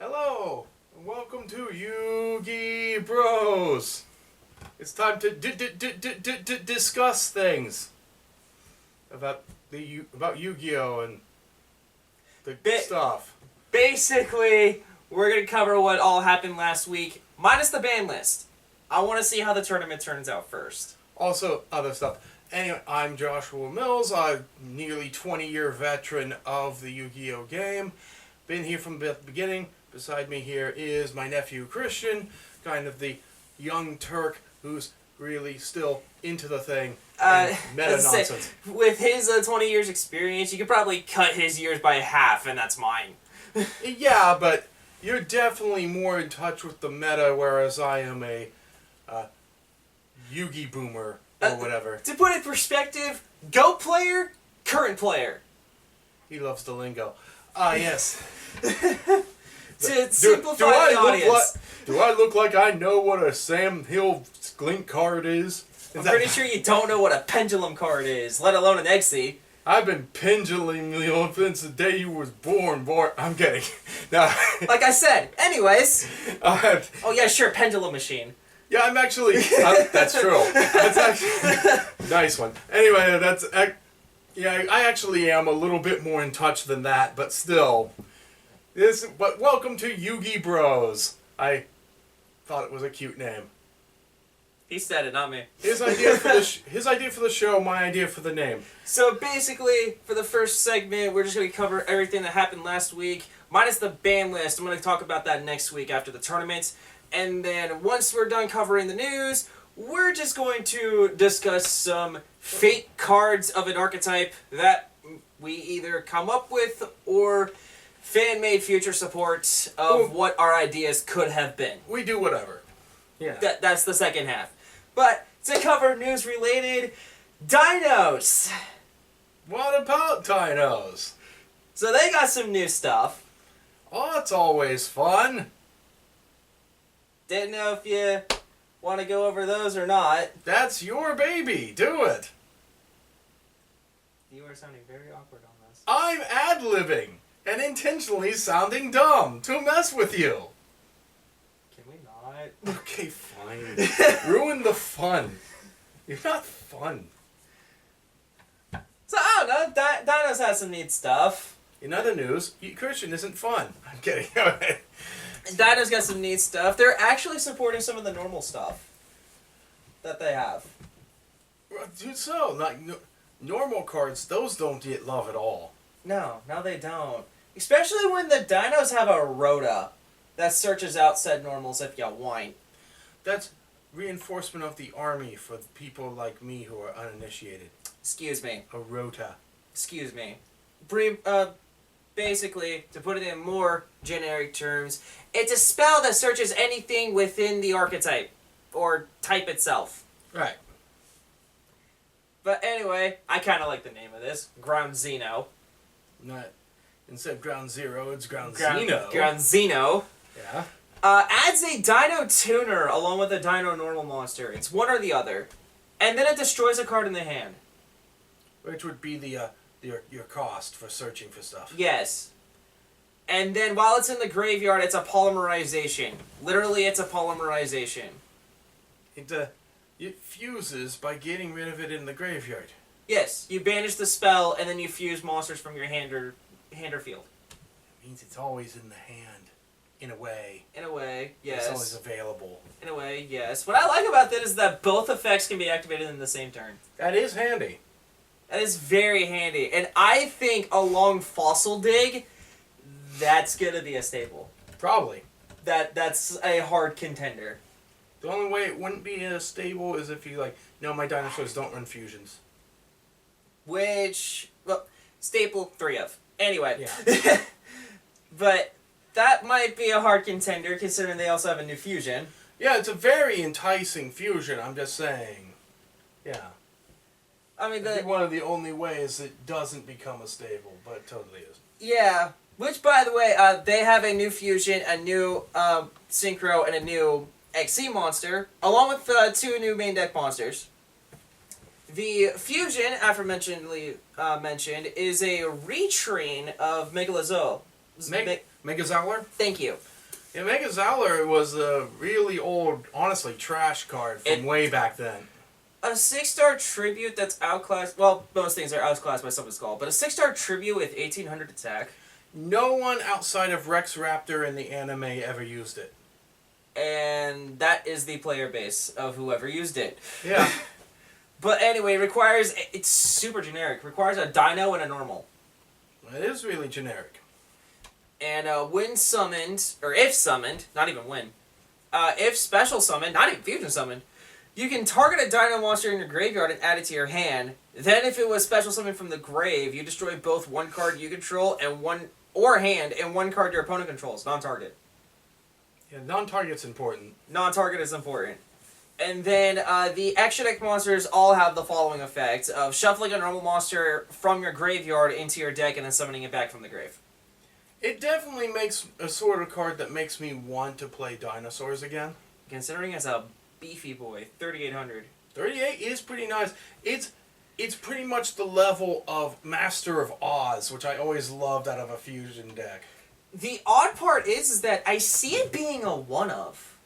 Hello, and welcome to Yu-Gi Bros. It's time to discuss things about Yu-Gi-Oh and the stuff. Basically, we're gonna cover what all happened last week, minus the ban list. I want to see how the tournament turns out first. Also, other stuff. Anyway, I'm Joshua Mills. I'm nearly 20-year veteran of the Yu-Gi-Oh game. Been here from the beginning. Beside me here is my nephew Christian, kind of the young Turk who's really still into the thing and meta nonsense. With his 20 years experience, you could probably cut his years by half, and that's mine. Yeah, but you're definitely more in touch with the meta, whereas I am a Yu-Gi boomer or whatever. To put it in perspective, Go player, current player. He loves the lingo. Yes. To simplify the audience. Do I look like I know what a Sam Hill Glint card is? I'm pretty sure you don't know what a pendulum card is, let alone an Eggsy. I've been pendulum since the day you was born, boy. I'm kidding. Now, like I said, anyways. Oh yeah, sure, pendulum machine. Yeah, I'm actually... that's true. That's actually... nice one. Anyway, yeah, I actually am a little bit more in touch than that, but still... But welcome to Yu-Gi Bros. I thought it was a cute name. He said it, not me. His idea for the show, my idea for the name. So basically, for the first segment, we're just going to cover everything that happened last week, minus the ban list. I'm going to talk about that next week after the tournament. And then once we're done covering the news, we're just going to discuss some fake cards of an archetype that we either come up with or fan-made future support of what our ideas could have been. We do whatever. Yeah. That's the second half. But to cover news-related, dinos. What about dinos? So they got some new stuff. Oh, it's always fun. Didn't know if you want to go over those or not. That's your baby. Do it. You are sounding very awkward on this. I'm ad-libbing and intentionally sounding dumb to mess with you. Can we not? Okay, fine. Ruin the fun. You're not fun. So, I don't know. Dinos has some neat stuff. In other news, Christian isn't fun. I'm kidding. Dinos got some neat stuff. They're actually supporting some of the normal stuff that they have. Dude, so, like, normal cards, those don't get love at all. No, they don't. Especially when the dinos have a rota that searches out said normals if you whine. That's reinforcement of the army for people like me who are uninitiated. Excuse me. A rota. Excuse me. Basically, to put it in more generic terms, it's a spell that searches anything within the archetype, or type itself. Right. But anyway, I kind of like the name of this, Ground Xeno. Not, instead of Ground Zero, it's Ground Xeno. Ground Xeno. Yeah. Adds a Dino Tuner along with a Dino Normal monster. It's one or the other. And then it destroys a card in the hand. Which would be your cost for searching for stuff. Yes. And then while it's in the graveyard, it's a polymerization. Literally, it's a polymerization. It fuses by getting rid of it in the graveyard. Yes, you banish the spell, and then you fuse monsters from your hand or field. It means it's always in the hand, in a way. In a way, yes. It's always available. In a way, yes. What I like about that is that both effects can be activated in the same turn. That is handy. That is very handy. And I think along Fossil Dig, that's going to be a staple. Probably. That's a hard contender. The only way it wouldn't be a stable is if you, like, no, my dinosaurs don't run fusions. Which, well, staple 3 of. Anyway. Yeah. But that might be a hard contender considering they also have a new fusion. Yeah, it's a very enticing fusion, I'm just saying. Yeah. I mean, that'd be one of the only ways it doesn't become a stable, but it totally is. Yeah. Which, by the way, they have a new fusion, a new synchro, and a new XC monster, along with 2 new main deck monsters. The fusion, aforementionedly mentioned, is a retrain of Megalozo. Megazowler? Thank you. Yeah, Mega Zowler was a really old, honestly, trash card from way back then. A 6-star tribute that's outclassed. Well, most things are outclassed by something called, but a 6-star tribute with 1800 attack. No one outside of Rex Raptor in the anime ever used it. And that is the player base of whoever used it. Yeah. But anyway, it's super generic. Requires a dino and a normal. It is really generic. And when summoned, or if summoned, not even when, if special summoned, not even fusion summoned, you can target a dino monster in your graveyard and add it to your hand. Then if it was special summoned from the grave, you destroy both one card you control and one card your opponent controls, non-target. Yeah, non-target's important. Non-target is important. And then the extra deck monsters all have the following effect of shuffling a normal monster from your graveyard into your deck and then summoning it back from the grave. It definitely makes a sort of card that makes me want to play dinosaurs again. Considering it's a beefy boy, 3,800. 38 is pretty nice. It's pretty much the level of Master of Oz, which I always loved out of a fusion deck. The odd part is that I see it being a one-of.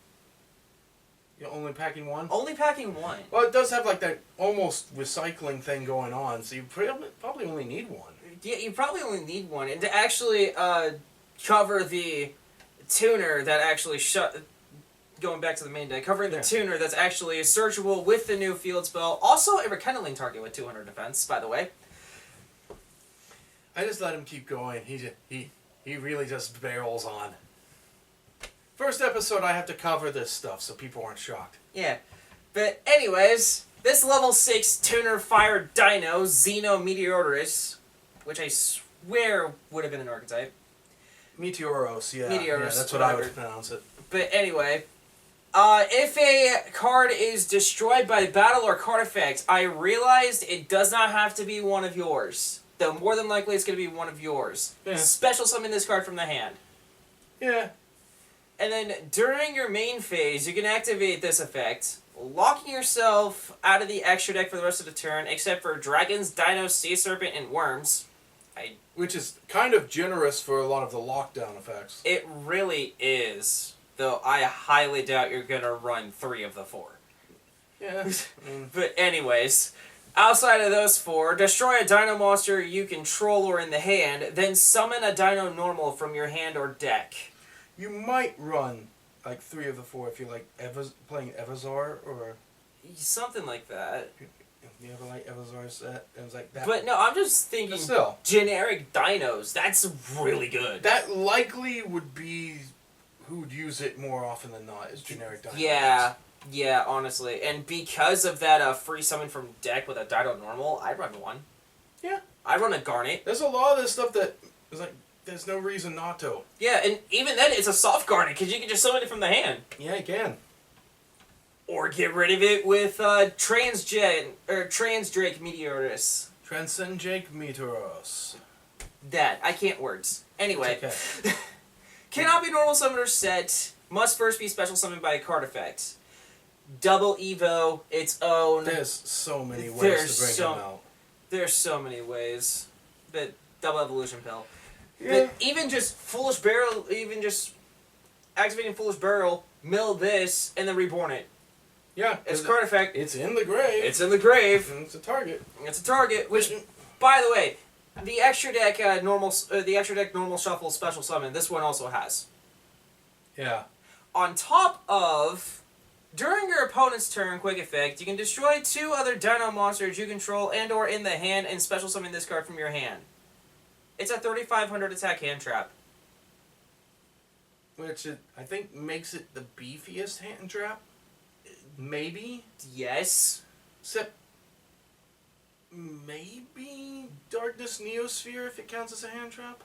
You're only packing one? Only packing one. Well, it does have like that almost recycling thing going on, so you probably only need one. Yeah, you probably only need one. And to actually cover the tuner that actually going back to the main deck, covering the tuner that's actually searchable with the new field spell. Also a rekindling target with 200 defense, by the way. I just let him keep going. He really just barrels on. First episode, I have to cover this stuff so people aren't shocked. Yeah. But anyways, this level 6 tuner fire dino, Xeno Meteorotus, which I swear would have been an archetype. Meteoros, yeah. Meteoros, yeah, that's what I would pronounce it. But anyway, if a card is destroyed by battle or card effect, I realized it does not have to be one of yours. Though more than likely it's going to be one of yours. Yeah. Special summon this card from the hand. Yeah. And then during your main phase, you can activate this effect, locking yourself out of the extra deck for the rest of the turn, except for dragons, dinos, sea serpent, and worms. Which is kind of generous for a lot of the lockdown effects. It really is. Though I highly doubt you're going to run 3 of the 4. Yeah. But anyways, outside of those 4, destroy a dino monster you control or in the hand, then summon a dino normal from your hand or deck. You might run like 3 of the 4 if you like playing Evazar or Something like that. you ever like Evazar set? It was like that. But no, I'm just thinking still, generic dinos. That's really good. that likely would be who would use it more often than not is generic dinos. Yeah, honestly. And because of that free summon from deck with a dino normal, I'd run one. Yeah. I'd run a Garnet. There's a lot of this stuff that is like, there's no reason not to. Yeah, and even then, it's a soft Garnet, because you can just summon it from the hand. Yeah, you can. Or get rid of it with Transdrake Meteorotus. Transcend Jake Meteoros. That. I can't words. Anyway. It's okay. Cannot be normal summoner set. Must first be special summoned by a card effect. Double Evo, its own. There's so many ways There's to bring so- him out. There's so many ways. But double evolution pill. Yeah. But even just Foolish Barrel, even just activating Foolish Barrel, mill this, and then reborn it. Yeah. It's card effect. It's in the grave. It's in the grave. And it's a target. It's a target, which, by the way, the extra deck normal shuffle special summon, this one also has. Yeah. On top of, during your opponent's turn, quick effect, you can destroy 2 other dino monsters you control and or in the hand and special summon this card from your hand. It's a 3,500 attack hand trap. Which I think makes it the beefiest hand trap. Maybe. Yes. Except maybe Darkness Neosphere if it counts as a hand trap.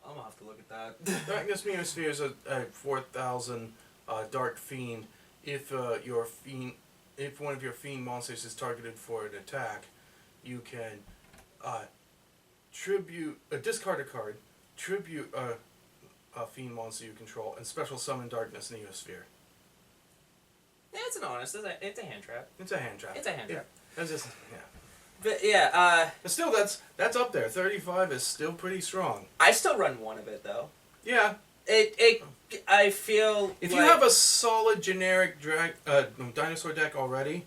I'm gonna have to look at that. Darkness Neosphere is a 4,000 Dark Fiend. If if one of your Fiend monsters is targeted for an attack, you can discard a card, tribute a Fiend monster you control, and special summon Darkness Neosphere. Yeah, it's an honest. It's a hand trap. It's a hand trap. It's a hand trap. That's just But yeah, But still, that's up there. 35 is still pretty strong. I still run one of it though. Yeah. I feel If like, you have a solid generic dinosaur deck already,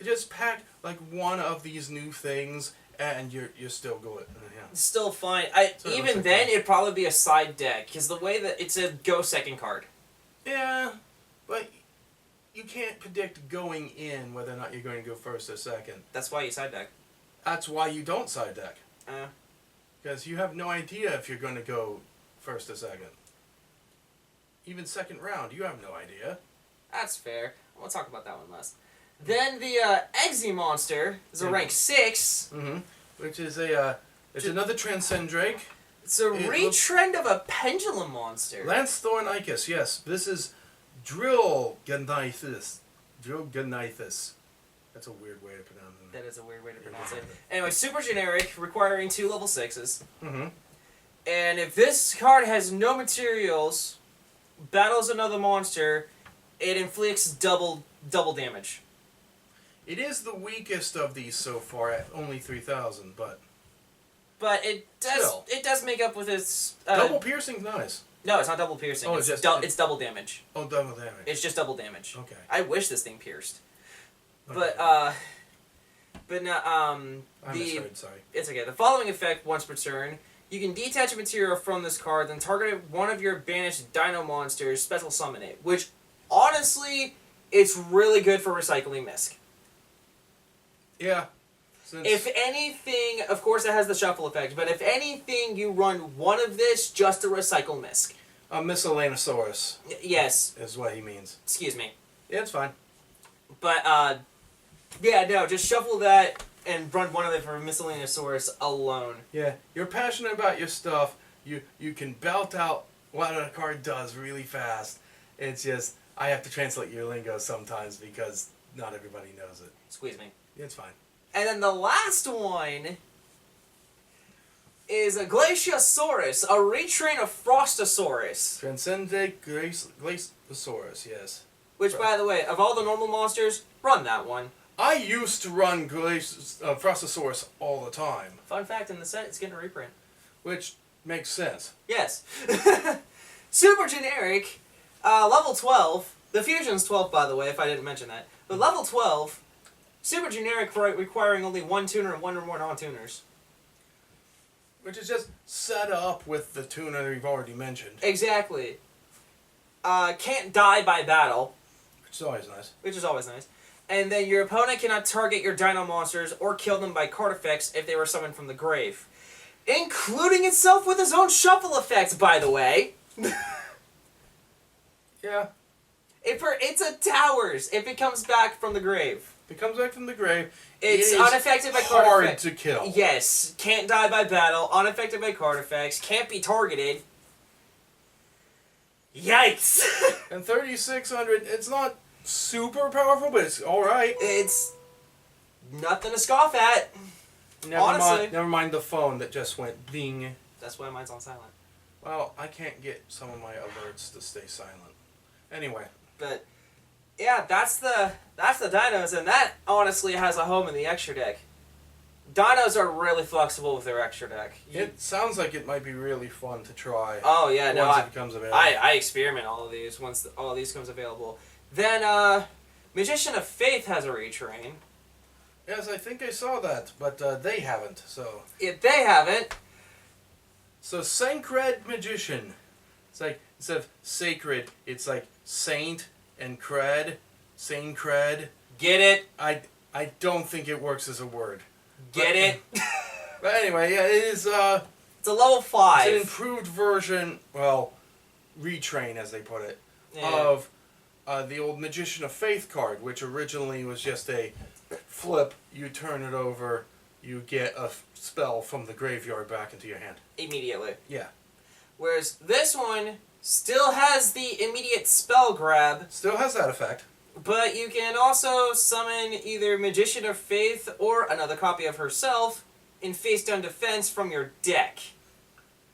just pack like one of these new things, and you're still good. Yeah. it's still fine. So it looks Even like then, that. it'd probably be a side deck because the way that it's a go second card. Yeah, but you can't predict going in whether or not you're going to go first or second. That's why you side deck. That's why you don't side deck. Because you have no idea if you're going to go first or second. Even second round, you have no idea. That's fair. We'll talk about that one last. Then the Eggsy monster is a rank 6. Mm-hmm. Which is it's another Transcend Drake. It's a retrend of a pendulum monster. Lance Thornicus, yes. This is Drill Ganithus. That's a weird way to pronounce it. That is a weird way to pronounce it. Anyway, super generic, requiring 2 level 6s. Mm-hmm. And if this card has no materials, battles another monster, it inflicts double damage. It is the weakest of these so far at only 3,000, but it does make up with its double piercing's nice. No, it's not double piercing. Oh, it's double damage. Oh, double damage. It's just double damage. Okay. I wish this thing pierced. Okay. But no, I misheard, sorry. it's okay. The following effect once per turn. You can detach a material from this card, then target one of your banished dino monsters, special summon it. Which, honestly, it's really good for recycling Misk. Yeah. If anything, of course it has the shuffle effect, but if anything, you run one of this just to recycle Misk. A Miscellaneosaurus. Yes. Is what he means. Excuse me. Yeah, it's fine. But, yeah, no, just shuffle that and run one of it for Miscellaneosaurus alone. Yeah, you're passionate about your stuff. You can belt out what a card does really fast. It's just, I have to translate your lingo sometimes because not everybody knows it. Squeeze me. Yeah, it's fine. And then the last one is a Glaciosaurus, a retrain of Frostosaurus. Transcendent Glaciosaurus, yes. Which, by the way, of all the normal monsters, run that one. I used to run Frostosaurus all the time. Fun fact, in the set, it's getting a reprint. Which makes sense. Yes. Super generic, level 12. The fusion's 12, by the way, if I didn't mention that. But level 12, super generic, requiring only 1 tuner and 1 or more non-tuners. Which is just set up with the tuner we've already mentioned. Exactly. Can't die by battle. Which is always nice. Which is always nice. And then your opponent cannot target your dino monsters or kill them by card effects if they were summoned from the grave. Including itself with its own shuffle effects, by the way. Yeah. It's a towers if it comes back from the grave. If it comes back from the grave, It's it is unaffected by card hard effects. to kill. Yes. Can't die by battle, unaffected by card effects, can't be targeted. Yikes! And 3,600, it's not super powerful, but it's alright. It's nothing to scoff at. Honestly. Never mind the phone that just went ding. That's why mine's on silent. Well, I can't get some of my alerts to stay silent. Anyway. But yeah, that's the dinos, and that honestly has a home in the extra deck. Dinos are really flexible with their extra deck. It sounds like it might be really fun to try. Oh yeah, no, once it becomes available. I experiment all of these once all of these comes available. Then Magician of Faith has a retrain. Yes, I think I saw that, but they haven't. So. If they haven't. So Sancred Magician. It's like instead of sacred, it's like saint and cred, sane cred. Get it? I don't think it works as a word. Get it? But anyway, yeah, it is. It's a level 5. It's an improved version, well, retrain as they put it, Yeah. of the old Magician of Faith card, which originally was just a flip. You turn it over, you get a spell from the graveyard back into your hand. Immediately. Yeah. Whereas this one still has the immediate spell grab. Still has that effect. But you can also summon either Magician of Faith or another copy of herself in face-down defense from your deck.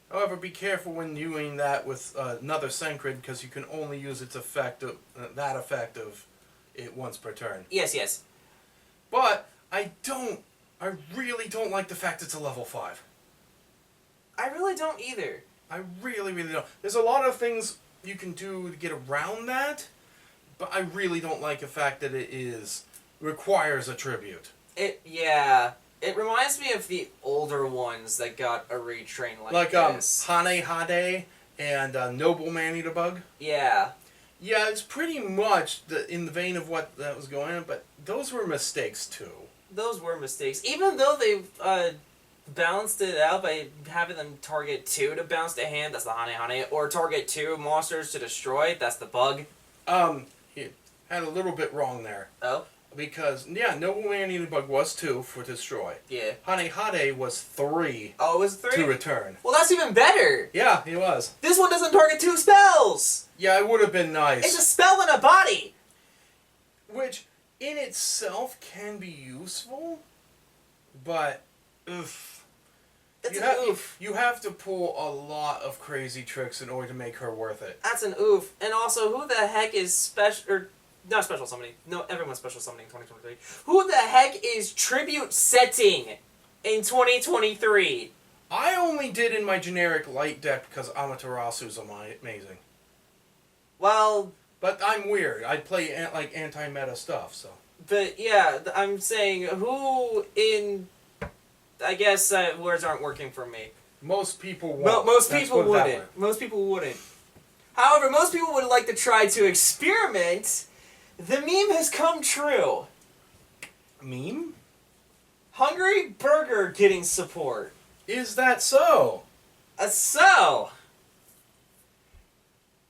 However, be careful when doing that with another Sancred, because you can only use its effect of that effect of it once per turn. Yes, yes. But I really don't like the fact it's a level 5. I really don't either. I really, really don't. There's a lot of things you can do to get around that, but I really don't like the fact that requires a tribute. It reminds me of the older ones that got a retrain like this. Hane Hade and Noble Manny the Bug. Yeah. Yeah, it's pretty much in the vein of what that was going on, but those were mistakes too. Those were mistakes. Even though they've balanced it out by having them target 2 to bounce the hand, that's the Hane Hane, or target 2 monsters to destroy, that's the Bug. He had a little bit wrong there. Oh? Because, yeah, Noble Manny the Bug was 2 for destroy. Yeah. Hane Hade was 3 Oh, it was 3? to return. Well, that's even better! Yeah, he was. This one doesn't target 2 spells! Yeah, it would have been nice. It's a spell in a body! Which, in itself, can be useful, but, oof. It's an oof. You have to pull a lot of crazy tricks in order to make her worth it. That's an oof. And also, who the heck is special... Or, not special summoning. No, everyone's special summoning in 2023. Who the heck is tribute setting in 2023? I only did in my generic light deck because Amaterasu's amazing. Well... But I'm weird. I play anti-meta stuff, so... But, yeah, I'm saying, who in... I guess words aren't working for me. Most people won't. Most people wouldn't. Most people wouldn't. However, most people would like to try to experiment. The meme has come true. Meme? Hungry Burger getting support. Is that so?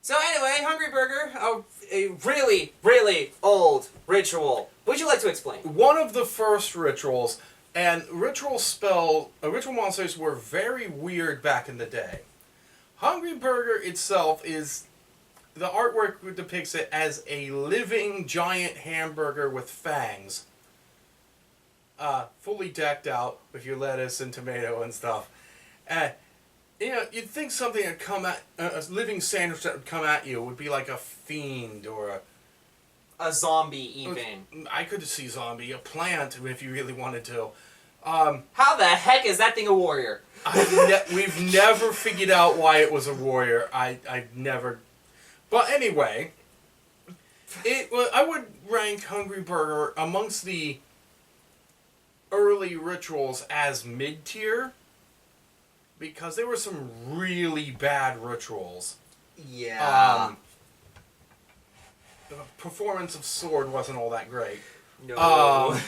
So anyway, Hungry Burger, a really, really old ritual. Would you like to explain? One of the first rituals, and ritual monsters were very weird back in the day. Hungry Burger itself is... The artwork depicts it as a living giant hamburger with fangs. Fully decked out with your lettuce and tomato and stuff. You'd think something would come at... a living sandwich that would come at you would be like a fiend or a zombie, even. I could see zombie. A plant, if you really wanted to. How the heck is that thing a warrior? We've never figured out why it was a warrior. I've never... But anyway, I would rank Hungry Burger amongst the early rituals as mid-tier, because there were some really bad rituals. Yeah. The performance of Sword wasn't all that great. No.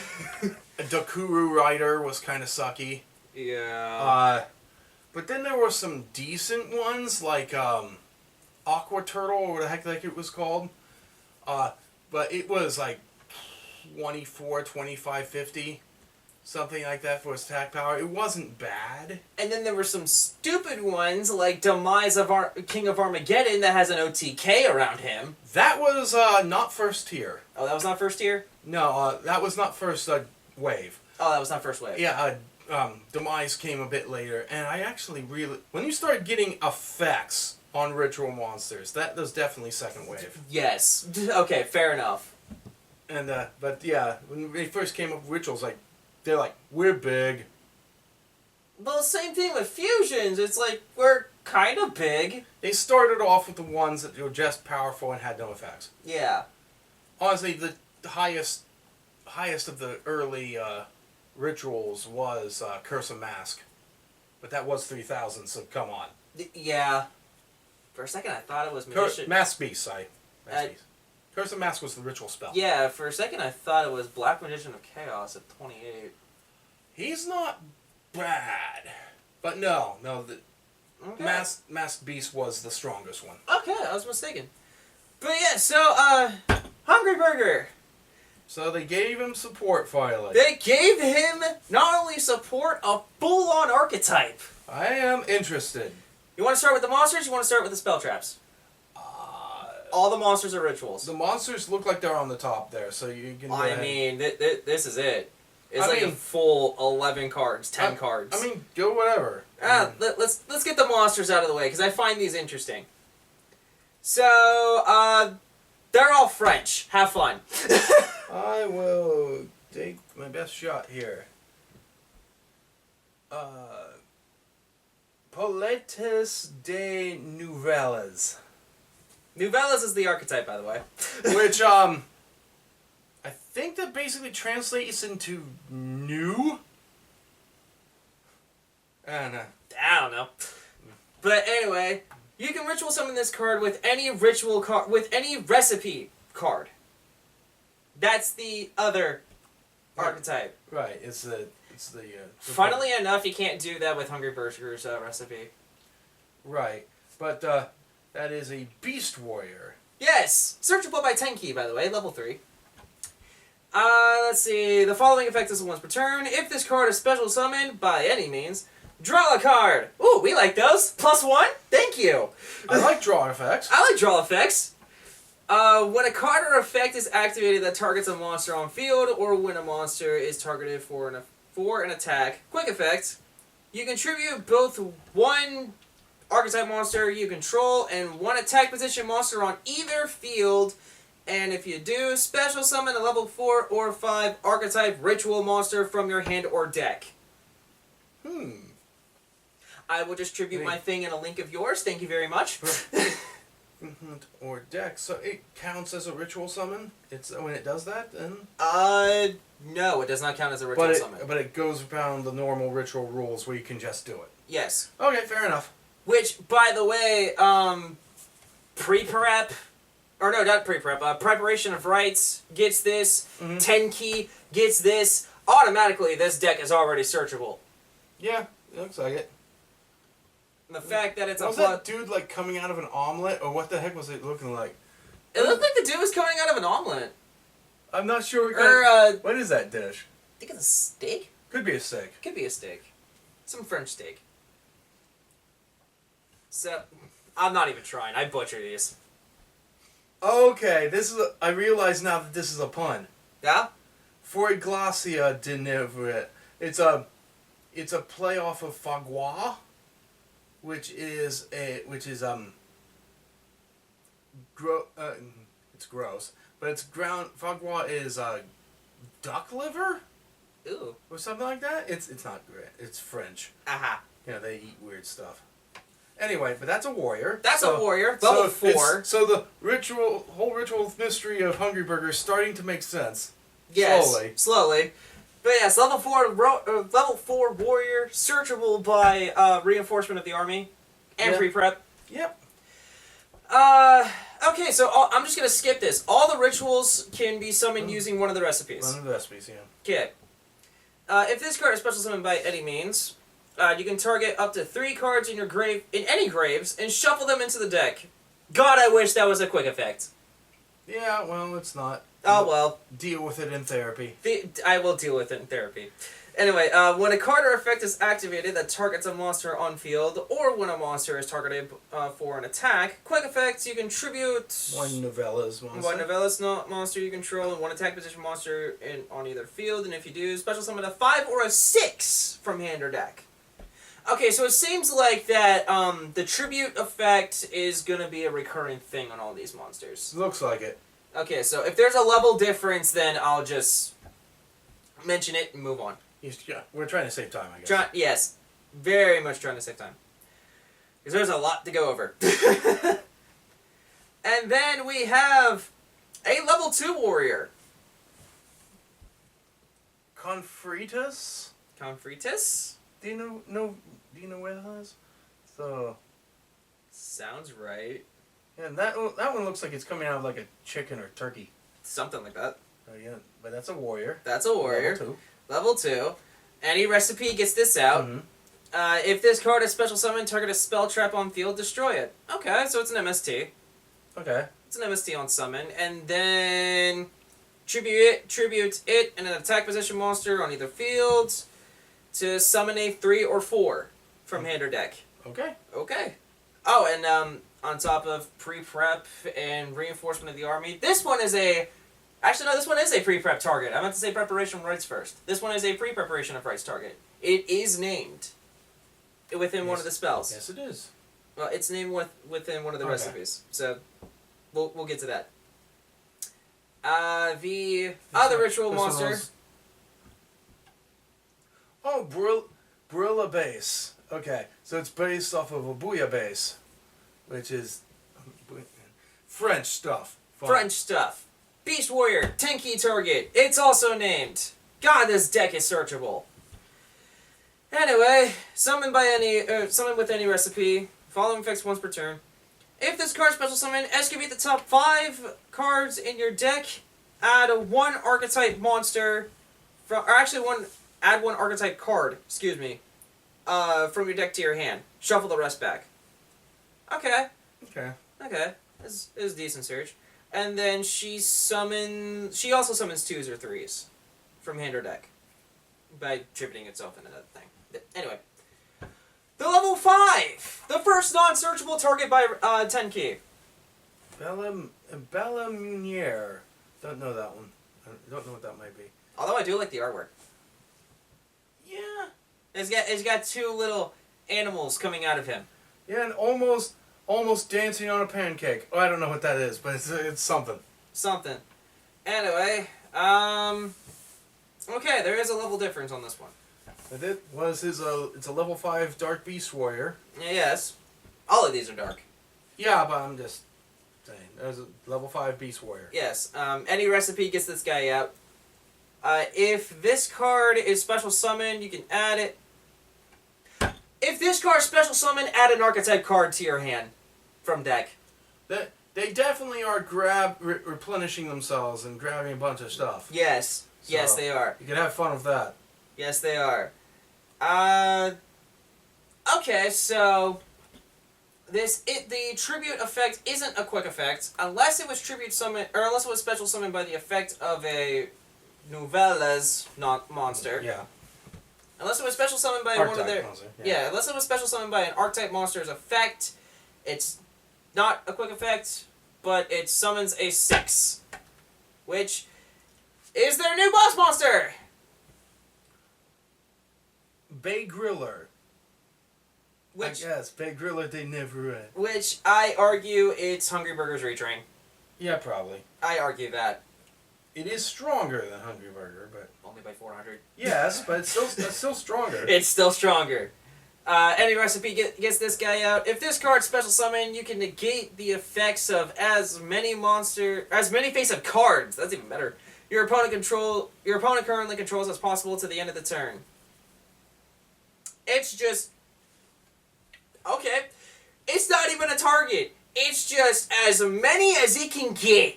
Dakuru Rider was kind of sucky. Yeah. But then there were some decent ones, like Aqua Turtle, or what the heck it was called. But it was like 24, 25, 50. Something like that for its attack power. It wasn't bad. And then there were some stupid ones, like Demise of King of Armageddon, that has an OTK around him. That was not first tier. Oh, that was not first tier? No, that was not first wave. Oh, that was not first wave. Yeah, Demise came a bit later, and I actually really... When you start getting effects on ritual monsters, that was definitely second wave. Yes. Okay, fair enough. And, but yeah, when they first came up with rituals, they're like, we're big. Well, same thing with fusions. It's like, we're kind of big. They started off with the ones that were just powerful and had no effects. Yeah. Honestly, the highest of the early rituals was Curse of Mask. But that was 3,000, so come on. Yeah. For a second, I thought it was Magician. Mask Beast, Beast. Curse of Mask was the ritual spell. Yeah, for a second I thought it was Black Magician of Chaos at 28. He's not bad. But no. Okay. Mask Beast was the strongest one. Okay, I was mistaken. But yeah, so, Hungry Burger. So they gave him support finally. They gave him not only support, a full-on archetype. I am interested. You want to start with the monsters, or you want to start with the spell traps? All the monsters are rituals. The monsters look like they're on the top there, so you can... I mean, this is it. It's a full 11 cards, 10 cards. I mean, go whatever. Let's get the monsters out of the way, because I find these interesting. So, they're all French. Have fun. I will take my best shot here. Coletes de Nouvelles. Novellas is the archetype, by the way. Which, I think that basically translates into new? I don't know. But anyway, you can ritual summon this card with any ritual card, with any recipe card. That's the other archetype. Right, it's the Funnily enough, you can't do that with Hungry Berserker's recipe. Right, but that is a Beast Warrior. Yes! Searchable by Tenki, by the way, level 3. Let's see. The following effect is once per turn. If this card is special summoned by any means, draw a card. Ooh, we like those. +1? Thank you. I like draw effects. I like draw effects. When a card or effect is activated that targets a monster on field, or when a monster is targeted for an attack, quick effect, you contribute both one archetype monster you control and one attack position monster on either field, and if you do, special summon a level 4 or 5 archetype ritual monster from your hand or deck. I will distribute my thing in a link of yours. Thank you very much. Or deck, so it counts as a ritual summon. It's when it does that, then. No, it does not count as a ritual summon. But it goes around the normal ritual rules where you can just do it. Yes. Okay, fair enough. Which, by the way, pre-prep, or no, not pre-prep, preparation of rites gets this. Tenki gets this. Automatically, this deck is already searchable. Yeah, it looks like it. And the fact that it's a was that dude like coming out of an omelet, or what the heck was it looking like? It looked like the dude was coming out of an omelet. I'm not sure. What is that dish? I think it's a steak. Could be a steak. Could be a steak. Some French steak. So, I'm not even trying. I butcher these. Okay, I realize now that this is a pun. Yeah? For Glacia de Nevret. It's a play off of Fagua, which is it's gross, but it's ground. Fagua is duck liver. Ooh. Or something like that. It's not great. It's French. Aha. You know, they eat weird stuff. Anyway, but that's a warrior. That's a warrior. Level 4. So the whole ritual mystery of Hungry Burger is starting to make sense. Yes, slowly. But yes, level 4 warrior, searchable by reinforcement of the army and pre-prep. Yep. Okay, so I'm just gonna skip this. All the rituals can be summoned using one of the recipes. One of the recipes, yeah. Okay. If this card is special summoned by any means, you can target up to 3 cards in your grave, in any graves, and shuffle them into the deck. God, I wish that was a quick effect. Yeah, well, it's not. Oh well. Deal with it in therapy. I will deal with it in therapy. Anyway, when a card or effect is activated that targets a monster on field, or when a monster is targeted for an attack, quick effects, you contribute one Novella's monster. One Novella's monster you control, and one attack position monster on either field, and if you do, special summon a 5 or a 6 from hand or deck. Okay, so it seems like that the tribute effect is going to be a recurring thing on all these monsters. Looks like it. Okay, so if there's a level difference, then I'll just mention it and move on. Yeah, we're trying to save time, I guess. Yes, very much trying to save time. Because there's a lot to go over. And then we have a level 2 warrior. Confritas? Confritas? Do you know where that is? So... Sounds right. Yeah, that one looks like it's coming out of like a chicken or turkey. Something like that. Oh yeah, but that's a warrior. That's a warrior. Level 2. Level 2. Any recipe gets this out. If this card is special summon, target a spell trap on field, destroy it. Okay, so it's an MST. Okay. It's an MST on summon. And then tribute it and an attack position monster on either field to summon a 3 or 4 from hand or deck. Okay. Okay. Oh, and on top of pre-prep and reinforcement of the army, this one is a... Actually, no, this one is a pre-prep target. I meant to say preparation of rights first. This one is a pre-preparation of rights target. It is named within one of the spells. Yes, it is. Well, it's named within one of the recipes. So, we'll get to that. The other ritual monster... Oh, Brilla Base. Okay, so it's based off of a bouillabaisse, which is French stuff. Fun. French stuff. Beast Warrior, 10 key target. It's also named. God, this deck is searchable. Anyway, summon with any recipe. Following effects once per turn. If this card special summon, excavate the top 5 cards in your deck. Add one archetype monster, add one archetype card. Excuse me. From your deck to your hand. Shuffle the rest back. Okay. Okay. This is a decent search. And then she also summons 2s or 3s from hand or deck by tributing itself into that thing. Anyway. The level 5! The first non-searchable target by 10 key. Belamunier. Don't know that one. I don't know what that might be. Although I do like the artwork. Yeah. It's got 2 little animals coming out of him. Yeah, and almost dancing on a pancake. Oh, I don't know what that is, but it's something. Something. Anyway, okay, there is a level difference on this one. It was it's a level 5 Dark Beast Warrior. Yes. All of these are dark. Yeah, but I'm just saying. There's a level 5 Beast Warrior. Yes. Any recipe gets this guy out. If this card is special summon, you can add it. If this card special summon, add an archetype card to your hand from deck. They definitely are replenishing themselves and grabbing a bunch of stuff. Yes. So yes, they are. You can have fun with that. Yes, they are. Okay, so the tribute effect isn't a quick effect unless it was tribute summon or unless it was special summoned by the effect of a Novellas monster. Yeah. Unless it was special summoned by Archetype one of their monster, yeah, unless it was special summoned by an archetype monster's effect, it's not a quick effect, but it summons a 6, which is their new boss monster. Bay Griller. Which, I guess. Bay Griller they never read. which I argue it's Hungry Burger's Retrain. Yeah, probably. I argue that. It is stronger than Hungry Burger, but... Only by 400. Yes, but it's still stronger. It's still stronger. Any recipe gets this guy out. If this card special summon, you can negate the effects of as many face-up cards. That's even better. Your opponent currently controls as possible to the end of the turn. It's just... Okay. It's not even a target. It's just as many as it can get.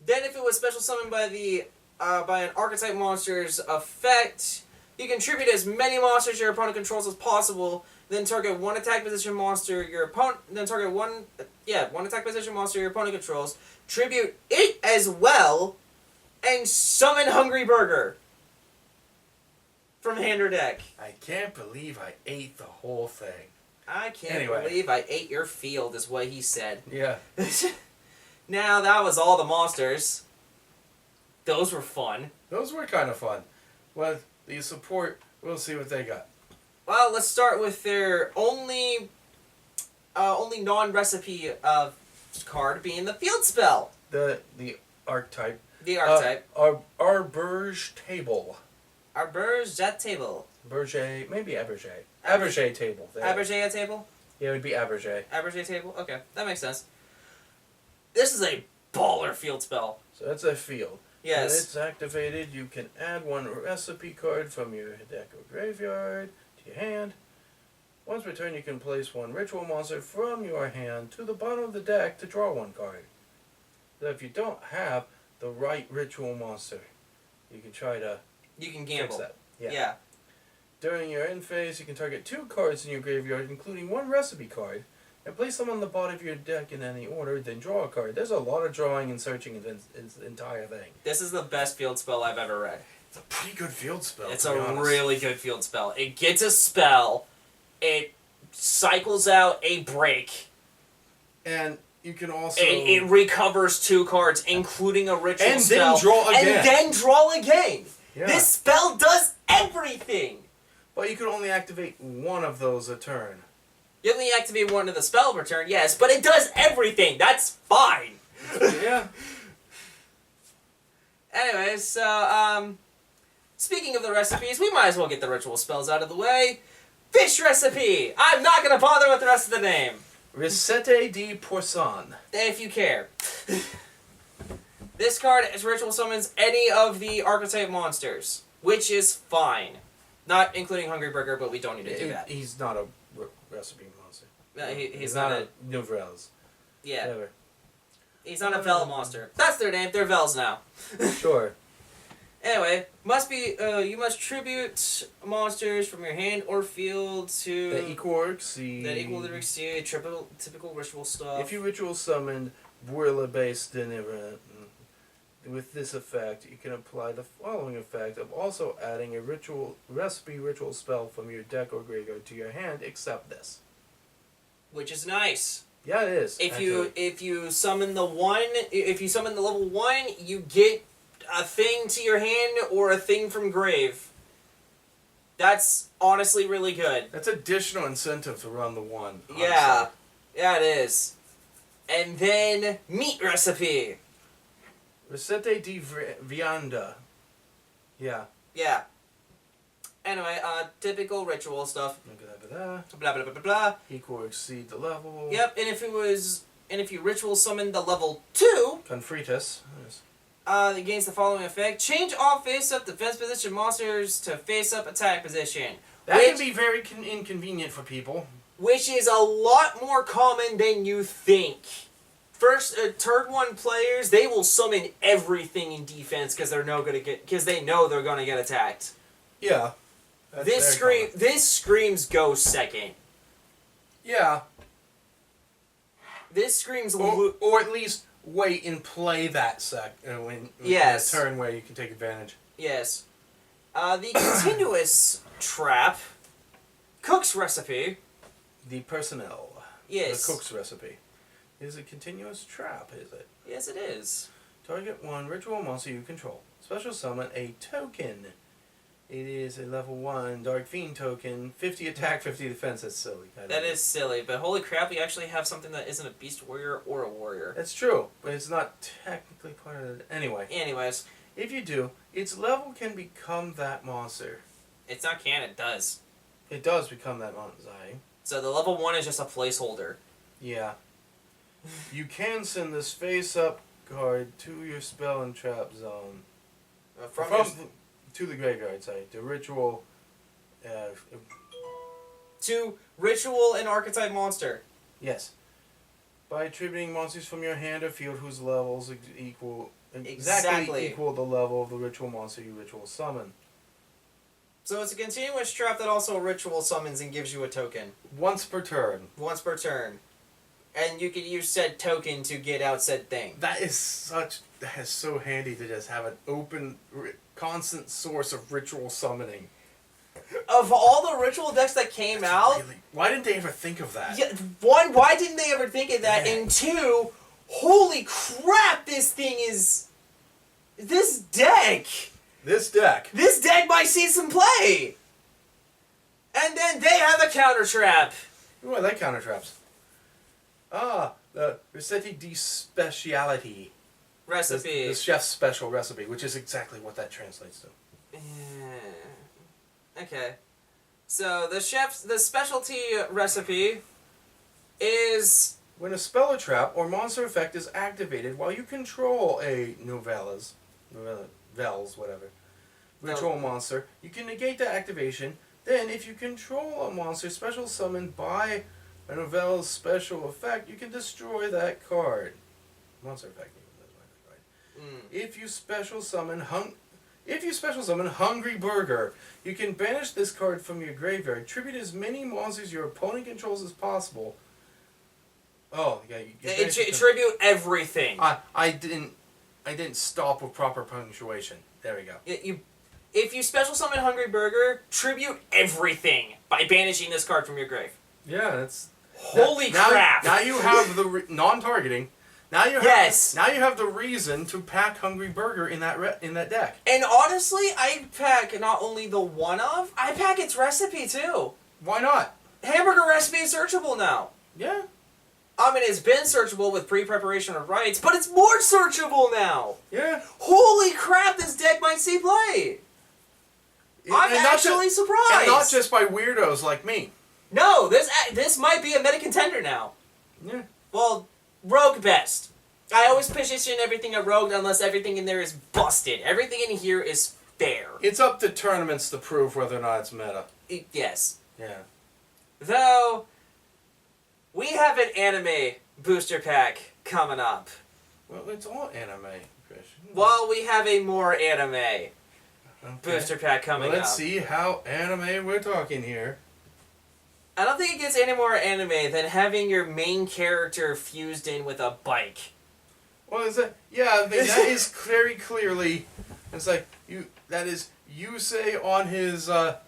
Then if it was special summoned by by an archetype monster's effect, you contribute as many monsters your opponent controls as possible. Then target one attack position monster your opponent. Then target one attack position monster your opponent controls. Tribute it as well, and summon Hungry Burger from hand or deck. I can't believe I ate the whole thing. I can't believe I ate your field, is what he said. Yeah. Now, that was all the monsters. Those were fun. Those were kind of fun. Well, the support, we'll see what they got. Well, let's start with their only non-recipe card being the field spell. The archetype. The archetype. Arberge Table. Arberge that table. Berger, maybe Aberger. Aberger Table. Aberger table? Yeah, it would be Aberger. Aberger table? Okay, that makes sense. This is a baller field spell. So that's a field. Yes. When it's activated, you can add one recipe card from your deck or graveyard to your hand. Once per turn, you can place one ritual monster from your hand to the bottom of the deck to draw one card. So if you don't have the right ritual monster, you can try to gamble. fix that. Yeah. During your end phase, you can target 2 cards in your graveyard, including 1 recipe card, and place them on the bottom of your deck in any order, then draw a card. There's a lot of drawing and searching in the entire thing. This is the best field spell I've ever read. It's a pretty good field spell. It's a really good field spell. It gets a spell, it cycles out a break, and you can also... It recovers 2 cards, including a ritual spell. And then draw again. And then draw again. Yeah. This spell does everything. But you can only activate 1 of those a turn. You only activate 1 of the spell per turn, yes, but it does everything. That's fine. Yeah. Anyways, speaking of the recipes, we might as well get the ritual spells out of the way. Fish recipe! I'm not going to bother with the rest of the name. Recette di Poisson. If you care. This card ritual summons any of the archetype monsters, which is fine. Not including Hungry Burger, but we don't need to do that. He's not a recipe monster. He's not a... Nouvelles. Yeah. Never. He's not a Vel monster. That's their name. They're Vels now. Sure. Anyway, you must tribute monsters from your hand or field to... That equal the exceed typical ritual stuff. If you ritual summoned Boiler-based event, with this effect, you can apply the following effect of also adding a ritual spell from your deck or graveyard to your hand, except this. Which is nice. Yeah, it is. If you summon the level 1, you get a thing to your hand or a thing from grave. That's honestly really good. That's additional incentive to run the 1. Honestly. Yeah. Yeah, it is. And then meat recipe. Recette di vianda. Yeah. Yeah. Anyway, typical ritual stuff. Blah, Blah blah blah blah blah. equal or exceed the level. Yep, and if you ritual summon the level 2, Confritas. Yes. it gains the following effect: change all face-up defense position monsters to face-up attack position. That can be very inconvenient for people. Which is a lot more common than you think. First, turn 1 players, they will summon everything in defense because they know they're gonna get attacked. Yeah. This screams go second. Yeah. This screams or at least wait and play that yes. a turn where you can take advantage. Yes. The continuous trap, Cook's recipe. The personnel. Yes. The cook's recipe. Is a continuous trap, is it? Yes, it is. Target 1 ritual monster you control. Special summon a token. It is a level 1 Dark Fiend token. 50 attack, 50 defense. That's silly. That is silly, but holy crap, we actually have something that isn't a beast warrior or a warrior. That's true, but it's not technically part of it. Anyways. If you do, its level can become that monster. It's not canon, it does. It does become that monster. So the level 1 is just a placeholder. Yeah. You can send this face-up card to your spell and trap zone. To the graveyard site. The ritual... to ritual and archetype monster. Yes. By attributing monsters from your hand or field whose levels exactly equal the level of the ritual monster you ritual summon. So it's a continuous trap that also ritual summons and gives you a token. Once per turn. Once per turn. And you can use said token to get out said thing. That is so handy to just have an open, constant source of ritual summoning. Of all the ritual decks that came out... Really, why didn't they ever think of that? Yeah, 1, why didn't they ever think of that? And 2, holy crap, this thing is... This deck might see some play! And then they have a counter trap. Ooh, I like counter traps. The Recette di Speciality. Recipe. The chef's special recipe, which is exactly what that translates to. Okay. So, the specialty recipe is... When a spell or trap or monster effect is activated while you control a ritual monster, you can negate the activation. Then, if you control a monster special summoned by a novelle's special effect, you can destroy that card. Monster effect. If you special summon Hungry Burger, you can banish this card from your graveyard. Tribute as many monsters your opponent controls as possible. Oh, yeah. Tribute everything. I didn't stop with proper punctuation. There we go. If you special summon Hungry Burger, tribute everything by banishing this card from your grave. Yeah, that's... Holy crap! Now you have the non-targeting. Now you have the reason to pack Hungry Burger in that deck. And honestly, I pack not only the one of, I pack its recipe too. Why not? Hamburger recipe is searchable now. Yeah. I mean, it's been searchable with pre-preparation of rights, but it's more searchable now. Yeah. Holy crap! This deck might see play. I'm actually surprised. And not just by weirdos like me. No, this might be a meta contender now. Yeah. Well, Rogue best. I always position everything at Rogue unless everything in there is busted. Everything in here is fair. It's up to tournaments to prove whether or not it's meta. Yes. Yeah. Though, we have an anime booster pack coming up. Well, it's all anime, Christian. Well, we have a more anime Okay. booster pack coming Let's up. see how anime we're talking here. I don't think it gets any more anime than having your main character fused in with a bike. Well, is that? Yeah, I mean, that is very clearly. It's like that is Yusei on his Dual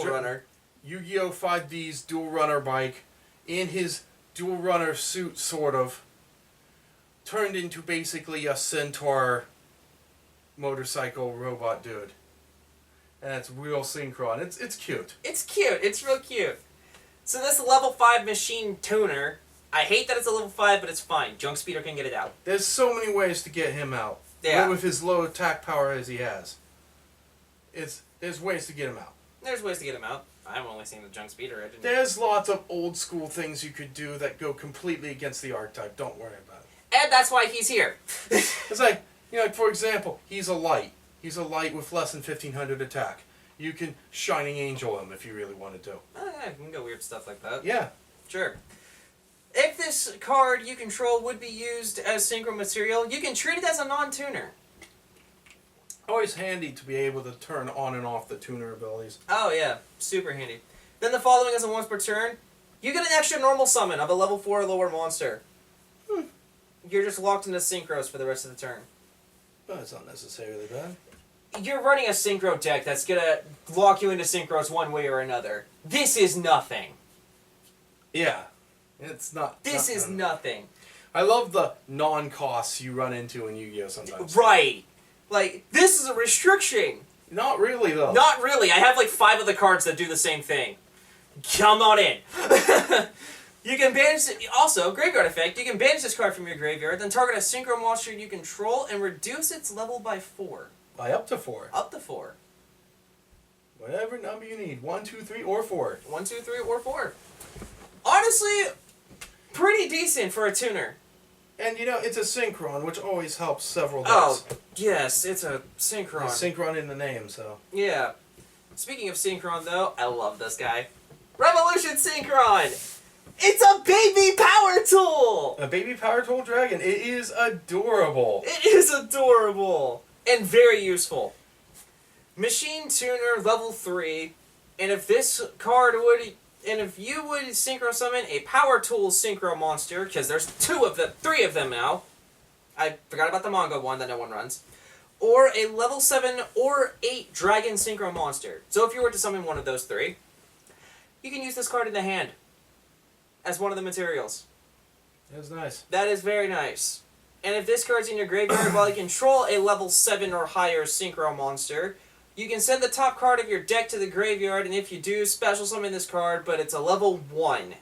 runner. Yu-Gi-Oh! 5D's dual runner bike, in his dual runner suit, sort of, turned into basically a centaur motorcycle robot dude. And it's real synchron. It's cute. It's cute. It's real cute. So this level 5 machine tuner, I hate that it's a level 5, but it's fine. Junk Speeder can get it out. There's so many ways to get him out. Yeah. With his low attack power as he has. There's ways to get him out. There's ways to get him out. I've only seen the Junk Speeder. There's lots of old school things you could do that go completely against the archetype. Don't worry about it. And that's why he's here. It's like, like for example, he's a light. He's a light with less than 1500 attack. You can Shining Angel him if you really want to do. Yeah, you can go weird stuff like that. Yeah. Sure. If this card you control would be used as synchro material, you can treat it as a non-tuner. Always handy to be able to turn on and off the tuner abilities. Oh yeah, super handy. Then the following is a once per turn. You get an extra normal summon of a level 4 or lower monster. You're just locked into synchros for the rest of the turn. Well, it's not necessarily bad. You're running a synchro deck that's gonna lock you into synchros one way or another. This is nothing. Yeah. It's not. This is nothing. I love the non-costs you run into in Yu-Gi-Oh! Sometimes. Right. Like, this is a restriction. Not really, though. Not really. I have like 5 of the cards that do the same thing. Come on in. You can banish... Also, graveyard effect. You can banish this card from your graveyard, then target a synchro monster you control and reduce its level by 4. By up to 4. Up to 4. Whatever number you need. 1, 2, 3, or 4. 1, 2, 3, or 4. Honestly, pretty decent for a tuner. And it's a synchron, which always helps several decks. Oh, yes, it's a synchron. It's synchron in the name, so. Yeah. Speaking of synchron, though, I love this guy. Revolution Synchron! It's a baby power tool! A baby power tool dragon. It is adorable. It is adorable! And very useful. Machine Tuner level 3, and if this card would... And if you would synchro summon a power tool synchro monster, because there's 3 of them now. I forgot about the manga one that no one runs. Or a level 7 or 8 dragon synchro monster. So if you were to summon one of those 3, you can use this card in the hand as one of the materials. That's nice. That is very nice. And if this card's in your graveyard while you control a level 7 or higher synchro monster, you can send the top card of your deck to the graveyard, and if you do, special summon this card, but it's a level 1.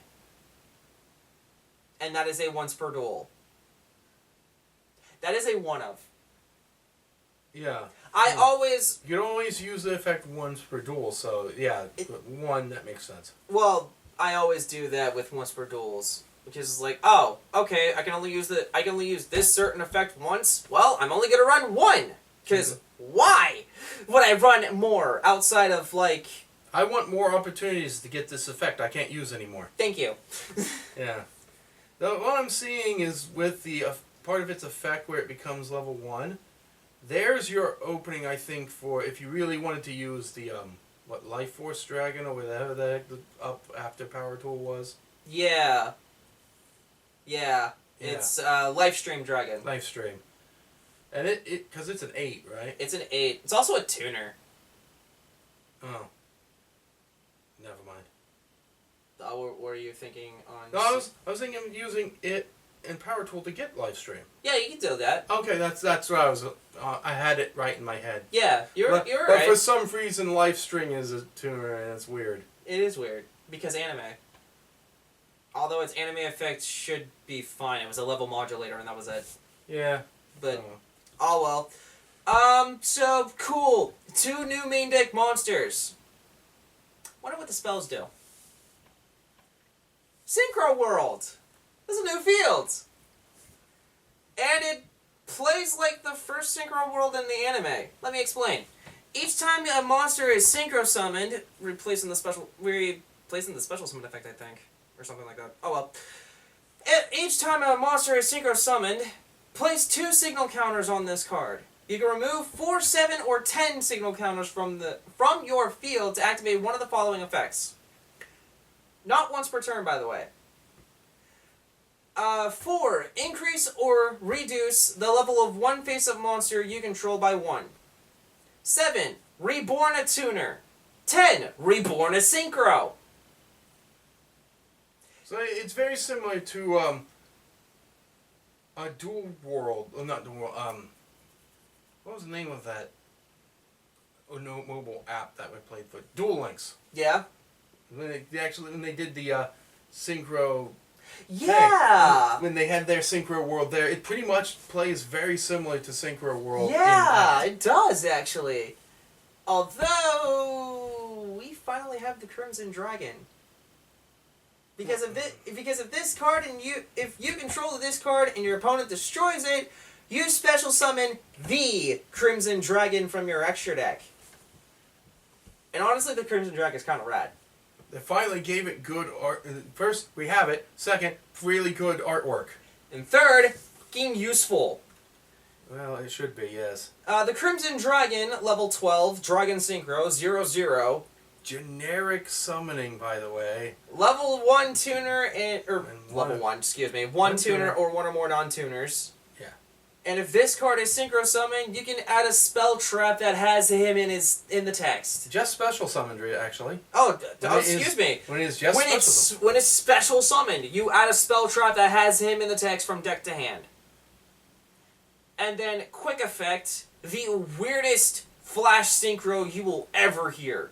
And that is a once per duel. That is a one of. Yeah. I always... You can always use the effect once per duel, so yeah, 1, that makes sense. Well, I always do that with once per duels. Because it's like, oh, okay, I can only use this certain effect once. Well, I'm only gonna run 1. Because why would I run more outside of, like... I want more opportunities to get this effect I can't use anymore. Thank you. Yeah. What I'm seeing is with the part of its effect where it becomes level 1, there's your opening, I think, for if you really wanted to use the, Life Force Dragon or whatever the heck the up after power tool was. Yeah. Yeah. It's Lifestream Dragon. Lifestream. And because it's an 8, right? It's an 8. It's also a tuner. Oh. Never mind. What were you thinking on... No, I was thinking of using it and Power Tool to get Lifestream. Yeah, you can do that. Okay, that's what I was... I had it right in my head. Yeah, you're right. But for some reason, Lifestream is a tuner, and it's weird. It is weird. Because anime. Although its anime effect should be fine. It was a level modulator, and that was it. Yeah. But... Oh well. So cool. 2 new main deck monsters. Wonder what the spells do. Synchro World. This is a new field. And it plays like the first Synchro World in the anime. Let me explain. Each time a monster is synchro summoned, replacing the special summon effect, I think, or something like that. Oh well. Each time a monster is synchro summoned, place 2 signal counters on this card. You can remove 4, 7, or 10 signal counters from your field to activate one of the following effects. Not once per turn, by the way. 4. Increase or reduce the level of one face-up monster you control by 1. 7. Reborn a tuner. 10. Reborn a synchro. So it's very similar to a dual world. Well, not dual world. What was the name of that? Oh no, mobile app that we played for Duel Links. Yeah. When they did the synchro. Yeah. Thing, when they had their synchro world there, it pretty much plays very similar to synchro world. Yeah, it does actually. Although we finally have the Crimson Dragon. Because of this card, and if you control this card and your opponent destroys it, you special summon the Crimson Dragon from your extra deck. And honestly, the Crimson Dragon is kind of rad. They finally gave it good art. First, we have it. Second, really good artwork. And third, fucking useful. Well, it should be, yes. The Crimson Dragon, level 12, Dragon Synchro, 0/0. Generic summoning, by the way. Level 1 tuner, level 1, excuse me. One tuner tuner or one or more non-tuners. Yeah. And if this card is synchro summoned, you can add a spell trap that has him in the text. Just special summoned, actually. Excuse me. When it's just special. When it's special summoned, you add a spell trap that has him in the text from deck to hand. And then, quick effect, the weirdest flash synchro you will ever hear.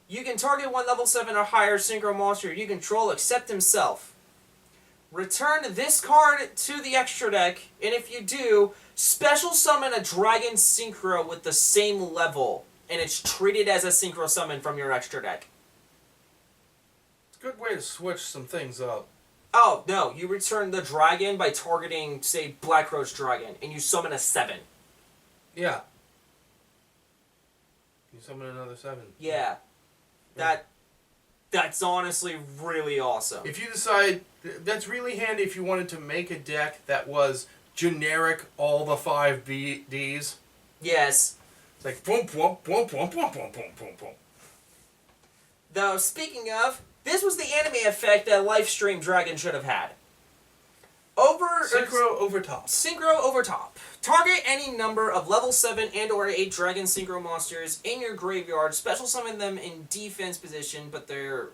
You can target one level 7 or higher synchro monster you control except himself. Return this card to the extra deck, and if you do, special summon a Dragon Synchro with the same level, and it's treated as a synchro summon from your extra deck. It's a good way to switch some things up. Oh, no, you return the dragon by targeting, say, Black Roach Dragon, and you summon a 7. Yeah. You summon another 7. Yeah. That's honestly really awesome. If you decide, that's really handy if you wanted to make a deck that was generic, all the 5 Ds. Yes. It's like boom, boom, boom, boom, boom, boom, boom, boom, boom. Though, speaking of, this was the anime effect that Lifestream Dragon should have had. Synchro over top. Synchro over top. Target any number of level 7 and or 8 Dragon Synchro monsters in your graveyard, special summon them in defense position, but their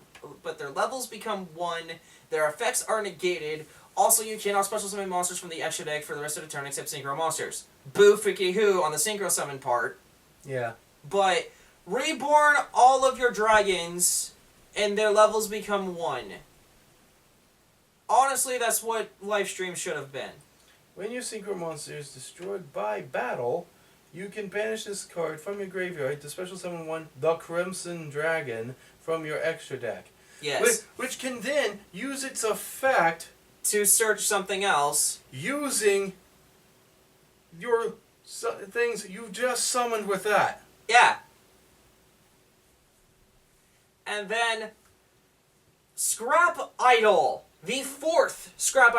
levels become 1, their effects are negated. Also, you cannot special summon monsters from the extra deck for the rest of the turn except synchro monsters. Boo freaky hoo on the synchro summon part. Yeah. But reborn all of your dragons and their levels become 1. Honestly, that's what Lifestream should have been. When your synchro monster is destroyed by battle, you can banish this card from your graveyard to special summon one, the Crimson Dragon, from your extra deck. Yes. Which can then use its effect to search something else. Using your things you just summoned with that. Yeah. And then Scrap Idol. The 4th Scrap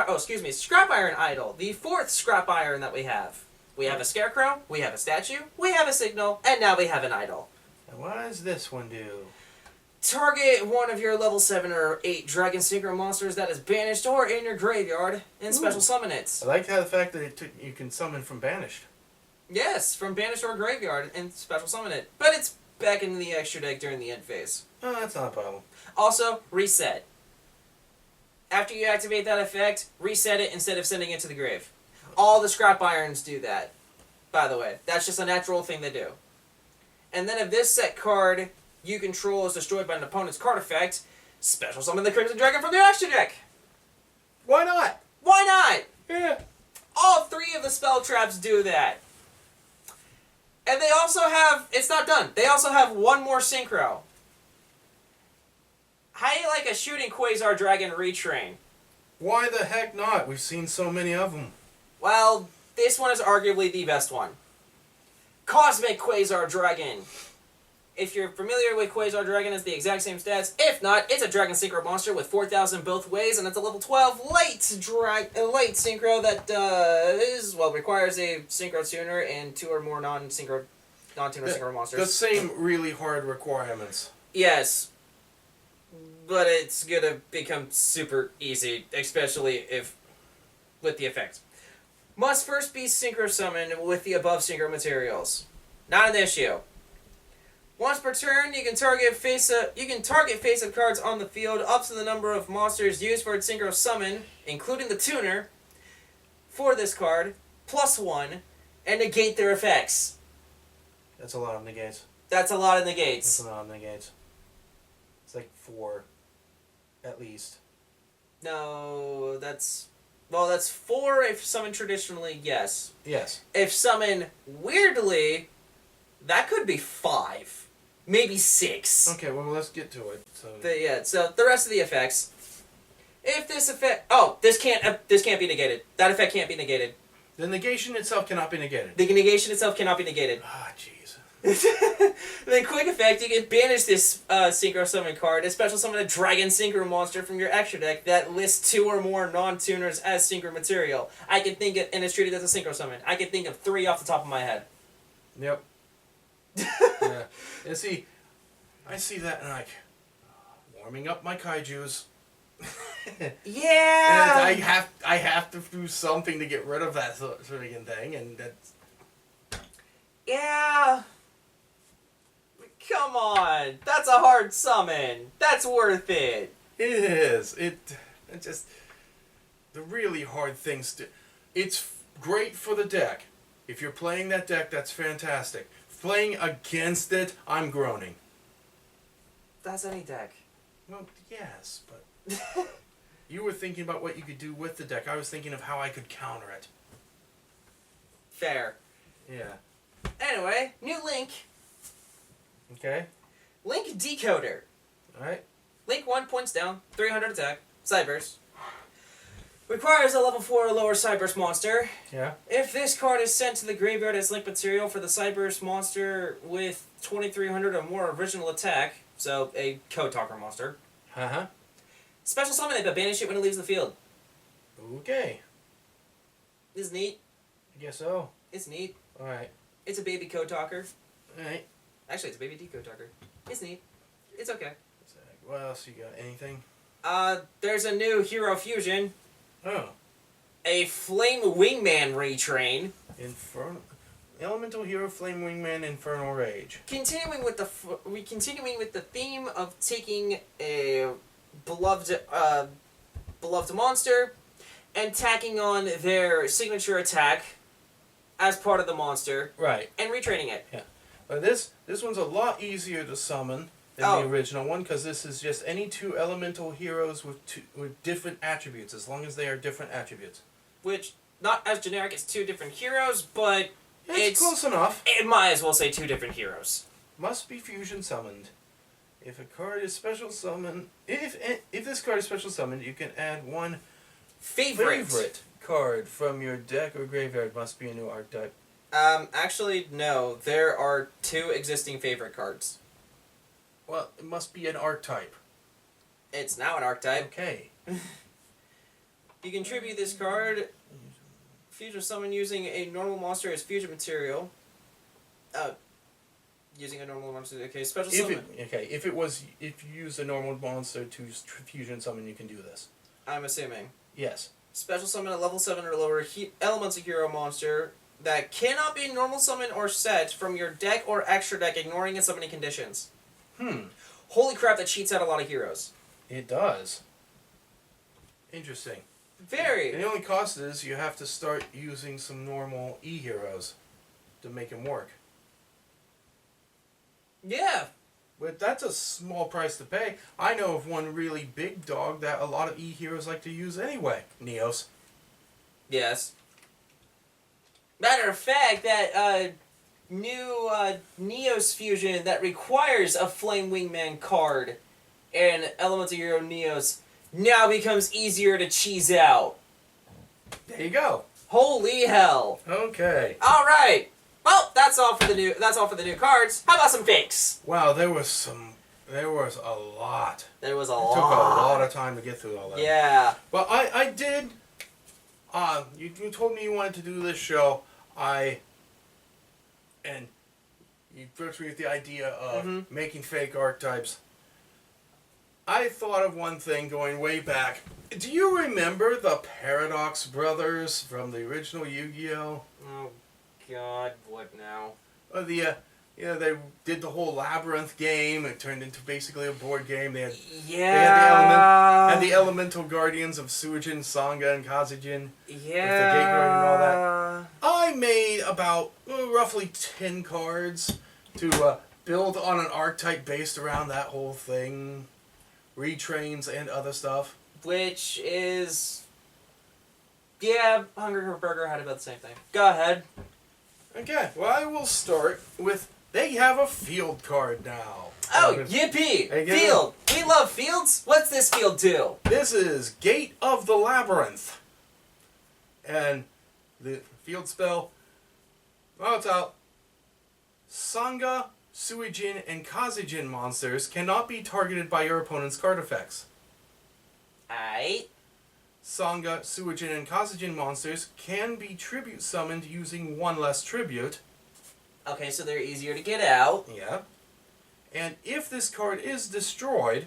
Iron Idol. The 4th Scrap Iron that we have. We have a Scarecrow, we have a statue, we have a signal, and now we have an idol. And what does this one do? Target one of your level 7 or 8 Dragon Synchro monsters that is banished or in your graveyard and special summon it. I like how the fact that you can summon from banished. Yes, from banished or graveyard and special summon it. But it's back into the extra deck during the end phase. Oh, that's not a problem. Also, reset. After you activate that effect, reset it instead of sending it to the grave. All the Scrap Irons do that, by the way. That's just a natural thing they do. And then if this set card you control is destroyed by an opponent's card effect, special summon the Crimson Dragon from your extra deck. Why not? Why not? Yeah. All 3 of the spell traps do that. And they also have... It's not done. They also have one more synchro. How do you like a shooting Quasar Dragon retrain? Why the heck not? We've seen so many of them. Well, this one is arguably the best one. Cosmic Quasar Dragon. If you're familiar with Quasar Dragon, it's the exact same stats. If not, it's a Dragon Synchro monster with 4,000 both ways, and it's a level 12 late synchro that requires a synchro tuner and 2 or more non-tuner synchro monsters. The same really hard requirements. Yes, but it's gonna become super easy, especially if with the effect. Must first be synchro summoned with the above synchro materials. Not an issue. Once per turn, you can target face-up cards on the field up to the number of monsters used for its synchro summon, including the tuner, for this card, +1, and negate their effects. That's a lot of negates. That's a lot of negates. That's a lot of negates. It's like 4, at least. No, that's 4 if summoned traditionally, yes. Yes. If summoned weirdly, that could be 5. Maybe 6. Okay, well, let's get to it. So the rest of the effects. If this effect... Oh, this can't be negated. That effect can't be negated. The negation itself cannot be negated. The negation itself cannot be negated. Ah, jeez. Then quick effect, you can banish this synchro summon card and special summon a dragon synchro monster from your extra deck that lists 2 or more non-tuners as synchro material. I can think of, and it's treated as a synchro summon. I can think of 3 off the top of my head. Yep. Yeah. And see, I see that and like warming up my kaijus. Yeah. And I have to do something to get rid of that sort of thing, and that's... Yeah. Come on, that's a hard summon. That's worth it. It is. It just the really hard things to. It's great for the deck. If you're playing that deck, that's fantastic. Playing against it, I'm groaning. That's any deck. Well, yes, but you were thinking about what you could do with the deck. I was thinking of how I could counter it. Fair. Yeah. Anyway, new Link. Okay. Link Decoder. Alright. Link 1 points down, 300 attack, Cyburst. Requires a level 4 or lower Cyburst monster. Yeah. If this card is sent to the graveyard as Link material for the Cyburst monster with 2,300 or more original attack, so a Code Talker monster. Uh-huh. Special summon it, but banish it when it leaves the field. Okay. It's neat. I guess so. It's neat. Alright. It's a baby Code Talker. Alright. Actually, it's a baby Decode Talker. It's neat. It's okay. What else you got? Anything? There's a new Hero Fusion. Oh. A Flame Wingman Retrain. Infernal... Elemental Hero Flame Wingman Infernal Rage. Continuing with the theme of taking a beloved monster and tacking on their signature attack as part of the monster. Right. And retraining it. Yeah. But this one's a lot easier to summon than the original one, because this is just any 2 elemental heroes with different attributes, as long as they are different attributes. Which, not as generic as 2 different heroes, but it's close enough. It might as well say 2 different heroes. Must be fusion summoned. If a card is special summoned, if this card is special summoned, you can add 1 favorite card from your deck or graveyard. Must be a new archetype. Actually, no. There are 2 existing favorite cards. Well, it must be an archetype. It's now an archetype. Okay. You can tribute this card. Fusion summon using a normal monster as fusion material. Using a normal monster. Okay, special summon. If you use a normal monster to fusion summon, you can do this. I'm assuming. Yes. Special summon a level 7 or lower elemental hero monster that cannot be normal summon or set from your deck or extra deck, ignoring its summoning conditions. Holy crap, that cheats out a lot of heroes. It does. Interesting. Very. And the only cost is you have to start using some normal E-heroes to make them work. Yeah. But that's a small price to pay. I know of one really big dog that a lot of E-heroes like to use anyway. Neos. Yes. Matter of fact, that new Neos fusion that requires a Flame Wingman card and Elemental Hero Neos now becomes easier to cheese out. There you go. Holy hell. Okay. Alright. Well, that's all for the new cards. How about some fakes? Wow, there was a lot. There was a It lot. took a lot of time to get through all that. Yeah. But I did. You told me you wanted to do this show. And you approached me with the idea of making fake archetypes. I thought of one thing going way back. Do you remember the Paradox Brothers from the original Yu-Gi-Oh? Oh God, what now? They did the whole Labyrinth game. It turned into basically a board game. They had the elemental guardians of Suijin, Sangha, and Kazijin. Yeah. With the gate guard and all that. I made about roughly 10 cards to build on an archetype based around that whole thing. Retrains and other stuff. Which is... Yeah, Hungry Burger had about the same thing. Go ahead. Okay, well I will start with... They have a field card now. Oh, yippee! Field! We love fields! What's this field do? This is Gate of the Labyrinth. And the field spell... Well, it's out. Sangha, Suijin, and Kazijin monsters cannot be targeted by your opponent's card effects. Aight. Sangha, Suijin, and Kazijin monsters can be tribute summoned using one less tribute. Okay, so they're easier to get out. Yeah. And if this card is destroyed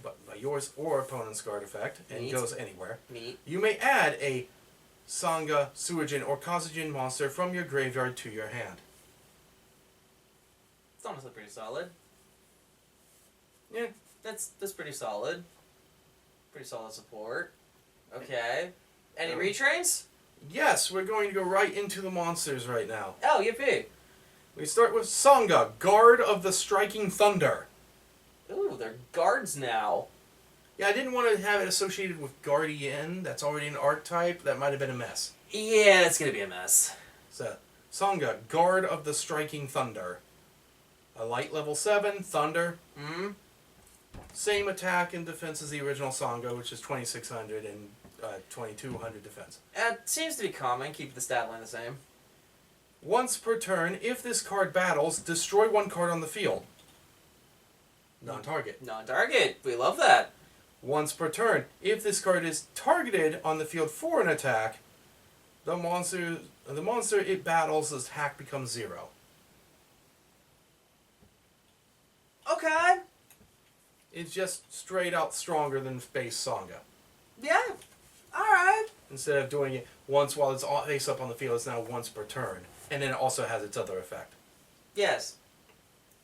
by yours or opponent's card effect and goes anywhere, you may add a Sangha, Suijin, or Kazijin monster from your graveyard to your hand. It's honestly pretty solid. Yeah. That's pretty solid. Pretty solid support. Okay. Any retrains? Yes, we're going to go right into the monsters right now. Oh, yippee. We start with Sangha, Guard of the Striking Thunder. Ooh, they're guards now. Yeah, I didn't want to have it associated with Guardian. That's already an archetype. That might have been a mess. Yeah, it's gonna be a mess. So, Sangha, Guard of the Striking Thunder. A light level 7, Thunder. Same attack and defense as the original Sangha, which is 2600 and 2200 defense. It seems to be common. Keep the stat line the same. Once per turn, if this card battles, destroy one card on the field. Non-target. Non-target. We love that. Once per turn, if this card is targeted on the field for an attack, the monster it battles' attack becomes 0. Okay. It's just straight out stronger than base Sangha. Yeah. Alright. Instead of doing it once while it's face up on the field, it's now once per turn. And then it also has its other effect. Yes.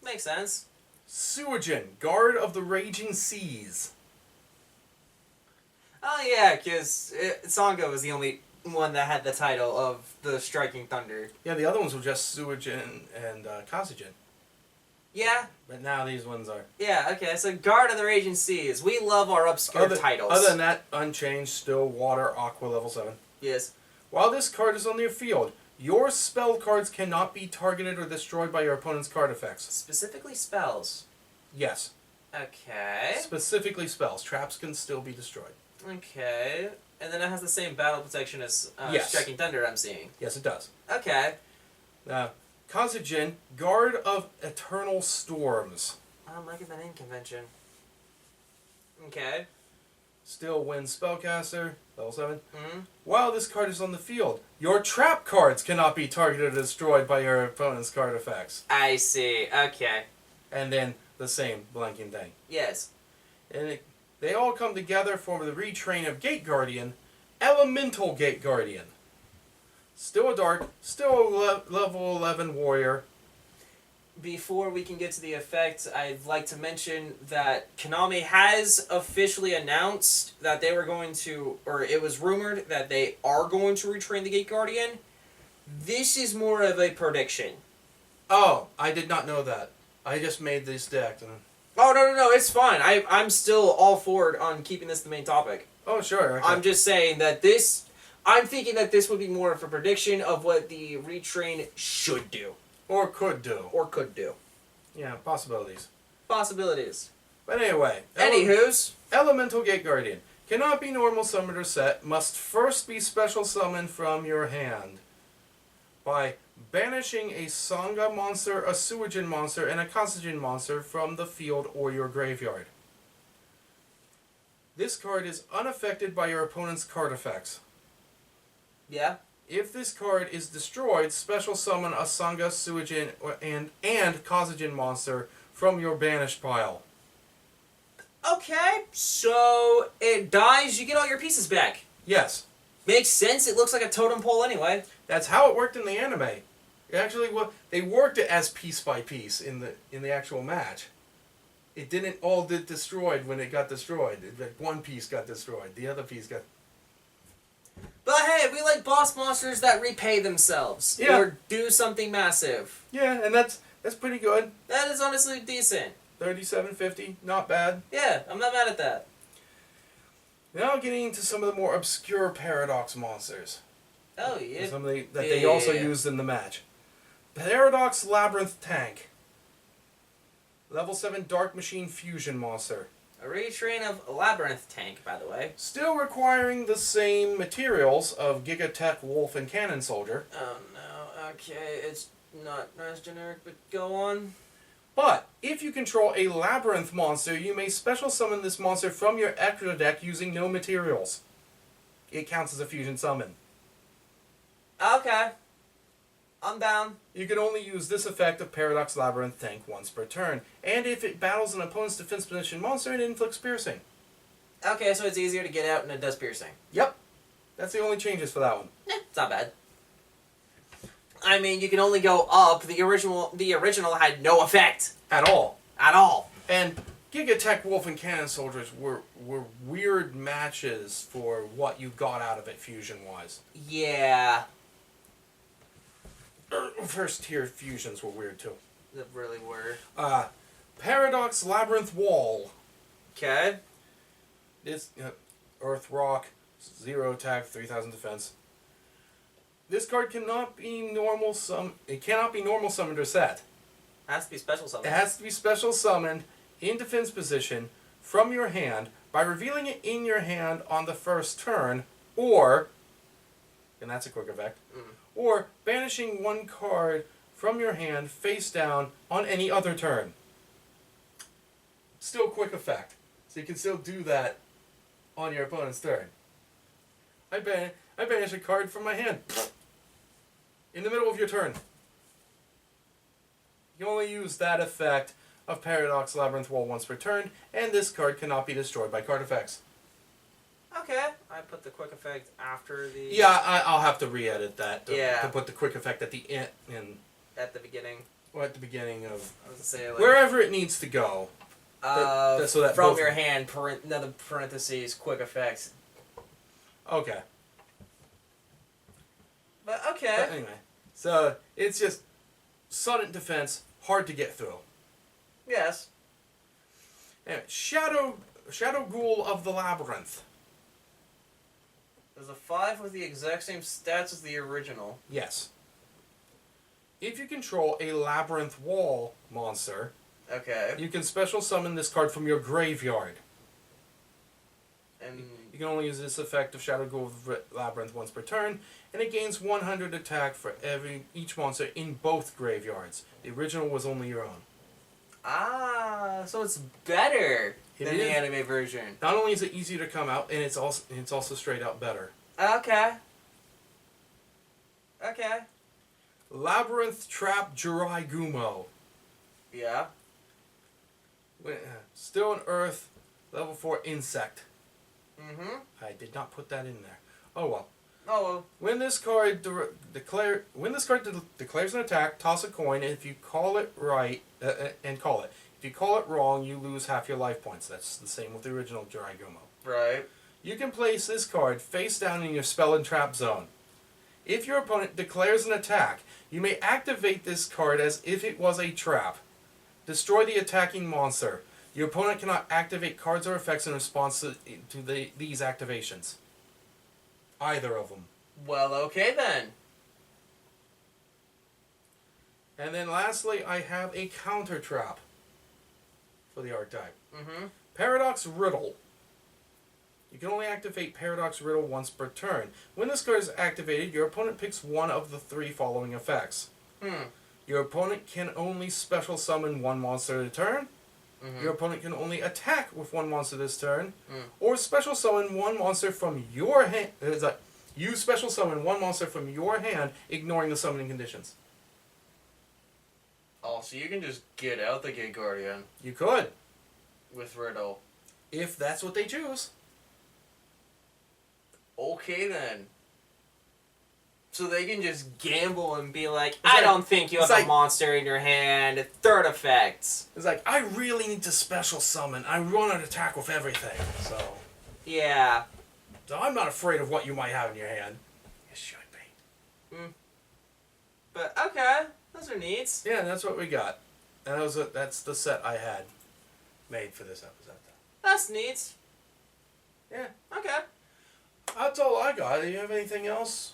Makes sense. Suijin, Guard of the Raging Seas. Oh yeah, because Sangha was the only one that had the title of the Striking Thunder. Yeah, the other ones were just Suijin and Kazijin. Yeah. But now these ones are... Yeah, okay, so Guard of the Raging Seas. We love our obscure titles. Other than that, unchanged, still Water, Aqua, level 7. Yes. While this card is on your field, your spell cards cannot be targeted or destroyed by your opponent's card effects. Specifically spells. Yes. Okay. Specifically spells. Traps can still be destroyed. Okay. And then it has the same battle protection as Yes. Striking Thunder I'm seeing. Yes, it does. Okay. Kazijin, Guard of Eternal Storms. I'm liking that name convention. Okay. Still wins Spellcaster, level 7. While this card is on the field, your trap cards cannot be targeted or destroyed by your opponent's card effects. I see. Okay. And then the same blanking thing. Yes. And they all come together for the retrain of Gate Guardian, Elemental Gate Guardian. Still a dark, still a level 11 warrior. Before we can get to the effect, I'd like to mention that Konami has officially announced that they were going to, or it was rumored that they are going to retrain the Gate Guardian. This is more of a prediction. Oh, I did not know that. I just made this deck. Oh, no, it's fine. I'm still all for it on keeping this the main topic. Oh, sure. Okay. I'm just saying that this... I'm thinking that this would be more of a prediction of what the Retrain should do. Or could do. Or could do. Yeah, possibilities. Possibilities. But anyway. Anywho's. Elemental Gate Guardian. Cannot be normal summoned or set. Must first be special summoned from your hand. By banishing a Sangha monster, a Suijin monster, and a Kasujin monster from the field or your graveyard. This card is unaffected by your opponent's card effects. Yeah. If this card is destroyed, special summon a Sangha, Suijin, and Kasujin monster from your banished pile. Okay, so it dies, you get all your pieces back. Yes. Makes sense, it looks like a totem pole anyway. That's how it worked in the anime. It actually, they worked it as piece by piece in the actual match. It didn't all get destroyed when it got destroyed. Like one piece got destroyed, the other piece got... But hey, we like boss monsters that repay themselves. Yeah. Or do something massive. Yeah, and that's pretty good. That is honestly decent. $37.50, not bad. Yeah, I'm not mad at that. Now getting into some of the more obscure Paradox monsters. Oh, yeah. Some of they also used in the match. Paradox Labyrinth Tank. Level 7 Dark Machine Fusion monster. A retrain of Labyrinth Tank, by the way. Still requiring the same materials of Gigatech Wolf and Cannon Soldier. Oh no, okay, it's not as generic, but go on. But, if you control a Labyrinth monster, you may special summon this monster from your extra deck using no materials. It counts as a fusion summon. Okay. I'm down. You can only use this effect of Paradox Labyrinth Tank once per turn, and if it battles an opponent's defense position monster, it inflicts piercing. Okay, so it's easier to get out and it does piercing. Yep. That's the only changes for that one. It's not bad. I mean, you can only go up. The original had no effect. At all. At all. And Gigatech Wolf and Cannon Soldiers were weird matches for what you got out of it fusion-wise. Yeah. First tier fusions were weird too. They really were. Paradox Labyrinth Wall. Okay. It's Earth Rock, 0 attack, 3000 defense. This card cannot be normal it cannot be normal summoned or set. Has to be special summoned. It has to be special summoned in defense position from your hand by revealing it in your hand on the first turn, or, and that's a quick effect, or banishing one card from your hand face down on any other turn. Still quick effect. So you can still do that on your opponent's turn. I banish a card from my hand in the middle of your turn. You can only use that effect of Paradox Labyrinth Wall once per turn, and this card cannot be destroyed by card effects. Okay. I put the quick effect after the... Yeah, I'll have to re-edit that to Yeah. put the quick effect at the end, At the beginning. or at the beginning of I was gonna say, like... wherever it needs to go. So that from both- your hand, another parentheses, quick effects. Okay. But okay. But anyway, so it's just sudden defense, hard to get through. Yes. Anyway, Shadow Ghoul of the Labyrinth. There's a 5 with the exact same stats as the original. Yes. If you control a Labyrinth Wall monster, Okay. you can special summon this card from your graveyard. And You can only use this effect of Shadow Ghoul of the Labyrinth once per turn, and it gains 100 attack for each monster in both graveyards. The original was only your own. so it's better It than is. the anime version. Not only is it easier to come out, and it's also straight out better. Okay. Okay. Labyrinth Trap Jirai Gumo. Yeah. Still an Earth, level 4 insect. Mm-hmm. I did not put that in there. Oh well. Oh well. When this card declares an attack, toss a coin, and if you call it right, call it. If you call it wrong, you lose half your life points. That's the same with the original Jirai Gumo. Right. You can place this card face down in your spell and trap zone. If your opponent declares an attack, you may activate this card as if it was a trap. Destroy the attacking monster. Your opponent cannot activate cards or effects in response to these activations. Either of them. Well, okay then. And then lastly, I have a counter trap for the archetype. Mm-hmm. Paradox Riddle. You can only activate Paradox Riddle once per turn. When this card is activated, your opponent picks one of the 3 following effects. Your opponent can only special summon 1 monster at a turn. Mm-hmm. Your opponent can only attack with 1 monster this turn. Or special summon 1 monster from your hand. You special summon 1 monster from your hand, ignoring the summoning conditions. Oh, so you can just get out the Gate Guardian You could, with Riddle. if that's what they choose. Okay then. So they can just gamble and be like, like- I don't think you have it's like- a monster in your hand. 3rd effects. It's like, I really need to special summon. I want to attack with everything. Yeah. So I'm not afraid of what you might have in your hand. You should be. But okay, those are neat. Yeah, that's what we got. And that's the set I had made for this episode. That's neat. Yeah. Okay. That's all I got. Do you have anything else?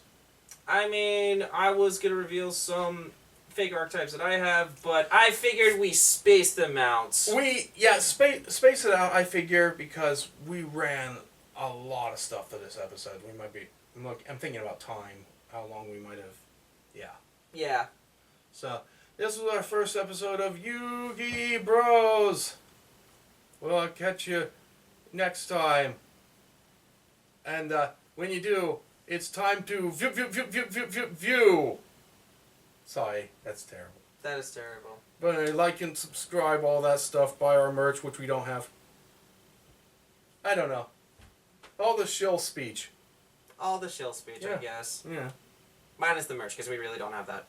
I mean, I was going to reveal some fake archetypes that I have, but I figured we spaced them out. Space it out, I figure, because we ran a lot of stuff for this episode. We might be... I'm thinking about time, how long we might have... Yeah. So, this was our first episode of Yu-Gi Bros. We'll catch you next time. And when you do, it's time to view. Sorry, that's terrible. That is terrible. But like and subscribe, all that stuff, buy our merch, which we don't have. I don't know. All the shill speech. All the shill speech, I guess. Yeah. Minus the merch, because we really don't have that.